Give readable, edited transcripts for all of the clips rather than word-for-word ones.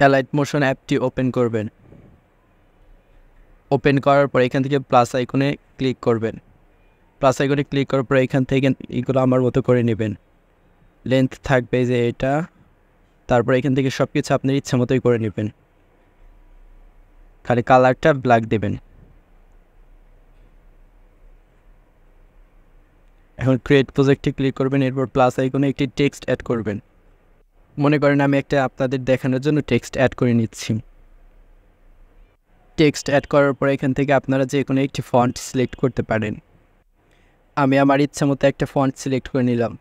Allied motion অ্যাপটি open করবেন। Open করার পর এখান থেকে প্লাস আইকনে ক্লিক করবেন। প্লাস আইকনে ক্লিক করার পর এখান থেকে এগুলো আমার মতো করে নেবেন। লেন্থ থাকবে যে এটা, তারপর এখান থেকে সব কিছু আপনার ইচ্ছা মতোই করে নেবেন। খালি কালারটা ব্ল্যাক দেবেন। এখন ক্রিয়েট প্রজেক্টে ক্লিক করবেন, এরপর প্লাস আইকনে একটি টেক্সট অ্যাড করবেন। মনে করেন আমি একটা আপনাদের দেখানোর জন্য টেক্সট অ্যাড করে নিচ্ছি। টেক্সট অ্যাড করার পর এখান থেকে আপনারা যে কোনো একটি ফন্ট সিলেক্ট করতে পারেন। আমি আমার ইচ্ছা মতো একটা ফন্ট সিলেক্ট করে নিলাম।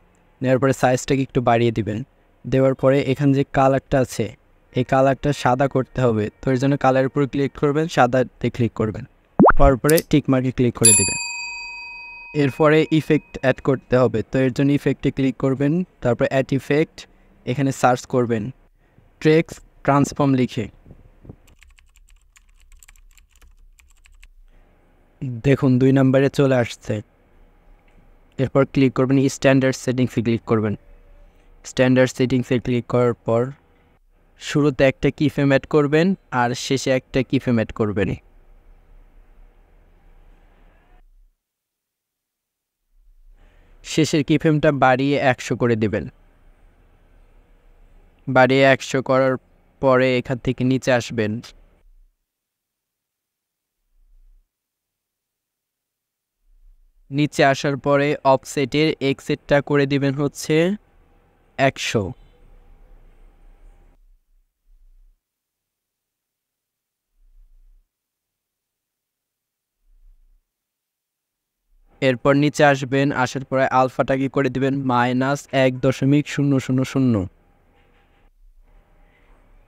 নেওয়ার পরে সাইজটাকে একটু বাড়িয়ে দিবেন। দেওয়ার পরে এখানে যে কালারটা আছে এই কালারটা সাদা করতে হবে, তো এর জন্য কালারের উপর ক্লিক করবেন, সাদাতে ক্লিক করবেন, তারপরে টিক মার্কে ক্লিক করে দেবেন। এরপরে ইফেক্ট অ্যাড করতে হবে, তো এর জন্য ইফেক্টে ক্লিক করবেন, তারপর অ্যাড ইফেক্ট, এখানে সার্চ করবেন ট্রেক্স ট্রান্সফর্ম লিখে। দেখুন 2 নম্বরে চলে আসছে। এরপর ক্লিক করবেন স্ট্যান্ডার্ড সেটিংসে ক্লিক করবেন। স্ট্যান্ডার্ড সেটিংসে ক্লিক করার পর শুরুতে একটা কিফ্রেম অ্যাড করবেন আর শেষে একটা কিফ্রেম অ্যাড করবেন। শেষের কিফ্রেমটা বাড়িয়ে 100 করে দেবেন। বাড়িয়ে 100 করার পরে এখান থেকে নিচে আসবেন। নিচে আসার পরে অফসেটের এক্সেটটা করে দিবেন হচ্ছে 100। এরপর নিচে আসবেন, আসার পরে আলফাটাকে করে দিবেন -1.000।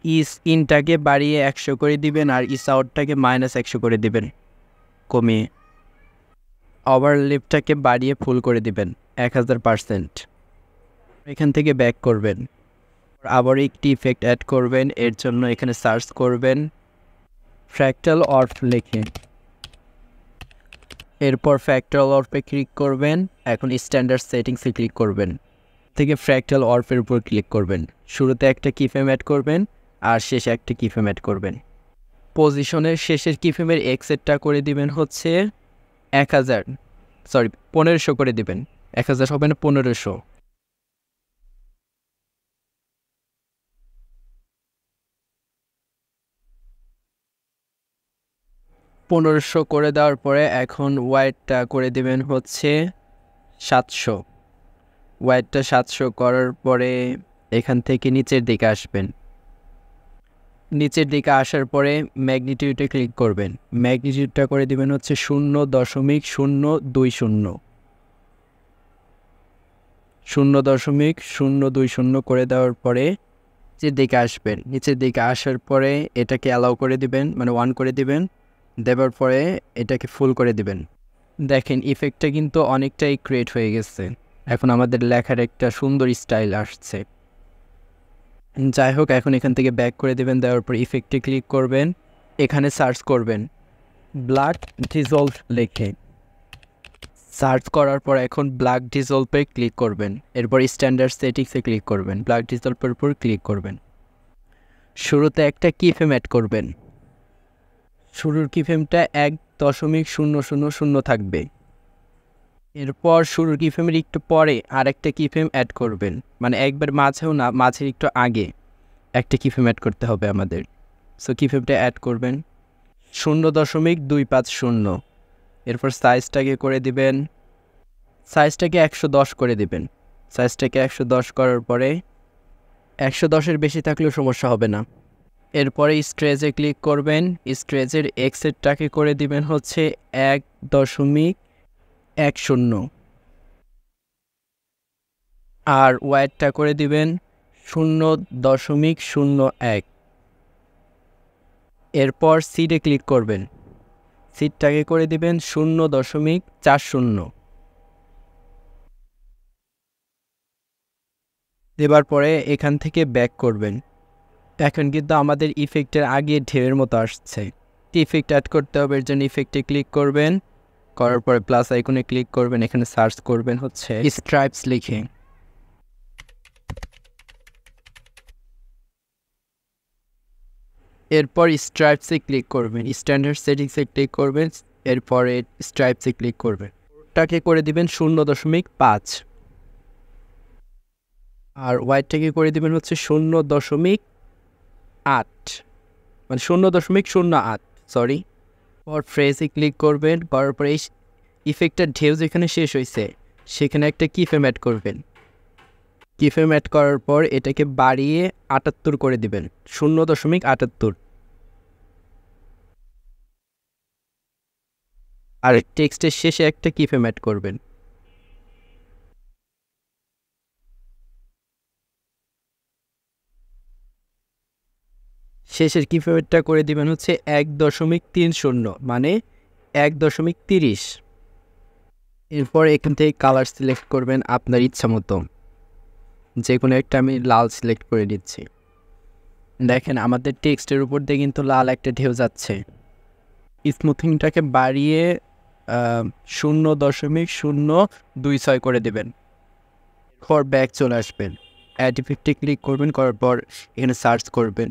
ইস ইনটাকে বাড়িয়ে 100 করে দিবেন আর ইস আউটটাকে -100 করে দিবেন কমিয়ে। ওভারলিপটাকে বাড়িয়ে ফুল করে দিবেন 1000%। এখান থেকে ব্যাক করবেন, আবার একটি ইফেক্ট অ্যাড করবেন। এর জন্য এখানে সার্চ করবেন ফ্র্যাকটাল অর্ফ লিখে, এরপর ফ্র্যাকটাল অর্ফে ক্লিক করবেন। এখন স্ট্যান্ডার্ড সেটিংসে ক্লিক করবেন, থেকে ফ্র্যাকটাল অর্ফের উপর ক্লিক করবেন। শুরুতে একটা কিফ্রেম অ্যাড করবেন আর শেষে একটা কিফ্রেম অ্যাড করবেন। পজিশনের শেষের কিফ্রেমের এক্সেটটা করে দিবেন হচ্ছে 1500 করে দিবেন। 1000 হবে না, 1500। 1500 করে দেওয়ার পরে এখন ওয়াইডটা করে দিবেন হচ্ছে 700। ওয়াইডটা 700 করার পরে এখান থেকে নিচের দিকে আসবেন। নিচের দিকে আসার পরে ম্যাগনিটিউডে ক্লিক করবেন। ম্যাগনিটিউডটা করে দিবেন হচ্ছে 0.020। 0.020 করে দেওয়ার পরে নিচের দিকে আসবেন। নিচের দিকে আসার পরে এটাকে অ্যালাউ করে দিবেন, মানে 1 করে দিবেন। দেওয়ার পরে এটাকে ফুল করে দিবেন। দেখেন ইফেক্টটা কিন্তু অনেকটাই ক্রিয়েট হয়ে গেছে। এখন আমাদের লেখার একটা সুন্দর স্টাইল আসছে। যাই হোক, এখন এখান থেকে ব্যাক করে দেবেন। দেওয়ার পর ইফেক্টে ক্লিক করবেন, এখানে সার্চ করবেন ব্ল্যাক ডিজলভ লিখে। সার্চ করার পর এখন ব্ল্যাক ডিজলভে ক্লিক করবেন। এরপর স্ট্যান্ডার্ড সেটিংসে ক্লিক করবেন, ব্ল্যাক ডিজলভের উপর ক্লিক করবেন। শুরুতে একটা কিফ্রেম অ্যাড করবেন। শুরুর কিফ্রেমটা 1.000 থাকবে। এরপর শুরুর কিফ্রেমের একটু পরে আরেকটা কিফ্রেম অ্যাড করবেন, মানে একবার মাঝেও না, মাঝের একটু আগে একটা কিফ্রেম অ্যাড করতে হবে আমাদের। সো কিফ্রেমটা অ্যাড করবেন 0.250। এরপর সাইজটাকে করে দিবেন, সাইজটাকে 110 করে দিবেন। সাইজটাকে 110 করার পরে 110-এর বেশি থাকলেও সমস্যা হবে না। এরপরে স্ট্রেচে ক্লিক করবেন। স্ট্রেচের এক্সেটটাকে করে দিবেন হচ্ছে 1.10 আর ওয়াইডটা করে দিবেন 0.01। এরপর সিডে ক্লিক করবেন, সিটটাকে করে দিবেন 0.40। দেবার পরে এখান থেকে ব্যাক করবেন। এখন কিন্তু আমাদের ইফেক্টের আগে ঢেউয়ের মতো আসছে। ইফেক্ট অ্যাড করতে হবে, এর জন্য ইফেক্টে ক্লিক করবেন, করার পরে প্লাস আইকনে ক্লিক করবেন, এখানে সার্চ করবেন হচ্ছে স্ট্রাইপস লিখে। এরপর স্ট্রাইপসে ক্লিক করবেন, স্ট্যান্ডার্ড সেটিংসে ক্লিক করবেন, এরপরে স্ট্রাইপসে ক্লিক করবেন। ওটাকে করে দিবেন 0.5 আর ওয়াইডটাকে করে দিবেন হচ্ছে 0.8 মানে 0.08 সরি। পর ফ্রেজে ক্লিক করবেন, করার পরে এই ইফেক্টটার ঢেউ যেখানে শেষ হয়েছে সেখানে একটা কিফ্রেম অ্যাড করবেন। কিফ্রেম অ্যাড করার পর এটাকে বাড়িয়ে 78 করে দিবেন, 0.78। আর টেক্সটের শেষে একটা কিফ্রেম অ্যাড করবেন। শেষের কিফ্রেমটা করে দিবেন হচ্ছে 1.30 মানে 1.30। এরপর এখান থেকে কালার সিলেক্ট করবেন আপনার ইচ্ছা মতো, যে কোনো একটা আমি লাল সিলেক্ট করে দিচ্ছি। দেখেন আমাদের টেক্সটের উপর দিয়ে কিন্তু লাল একটা ঢেউ যাচ্ছে। স্মুথিংটাকে বাড়িয়ে 0.026 করে দেবেন। পর ব্যাক চলে আসবেন, অ্যাড ইফেক্টে ক্লিক করবেন, করার পর এখানে সার্চ করবেন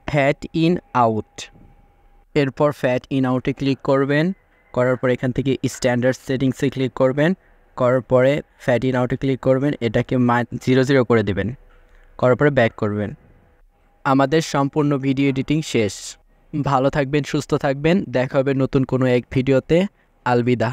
ফ্যাট ইন আউট। এরপর ফ্যাট ইন আউটে ক্লিক করবেন, করার পর এখান থেকে স্ট্যান্ডার্ড সেটিংসে ক্লিক করবেন, করার পরে ফ্যাট ইন আউটে ক্লিক করবেন, এটাকে 0 করে দেবেন, করার পরে ব্যাক করবেন। আমাদের সম্পূর্ণ ভিডিও এডিটিং শেষ। ভালো থাকবেন, সুস্থ থাকবেন, দেখা হবে নতুন কোনো এক ভিডিওতে। আলবিদা।